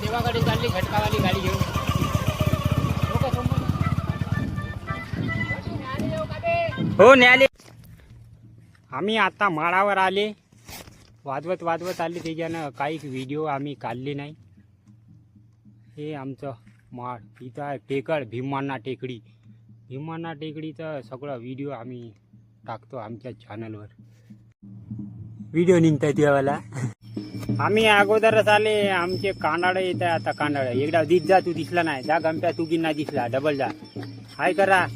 देवाकडे चालली घटकावाली गाडी घेऊन. हो न्याले. आम्ही आता माळावर आले, वाजवत वाजवत आले, त्याच्यानं काही व्हिडिओ आम्ही काढले नाही. हे आमचं माळ इथं आहे टेकड, भीमाना टेकडी. भीमाना टेकडीचं सगळं व्हिडिओ आम्ही टाकतो आमच्या चॅनलवर. व्हिडिओ निघताय त्यावेळेला. आम्ही अगोदरच आले, आमचे कांडाळे येत आहे आता. कांडाळे एकदा दिस जा, तू दिसला नाही. जा गंप्या, तू गिन्ना दिसला, डबल जा. हाय करा.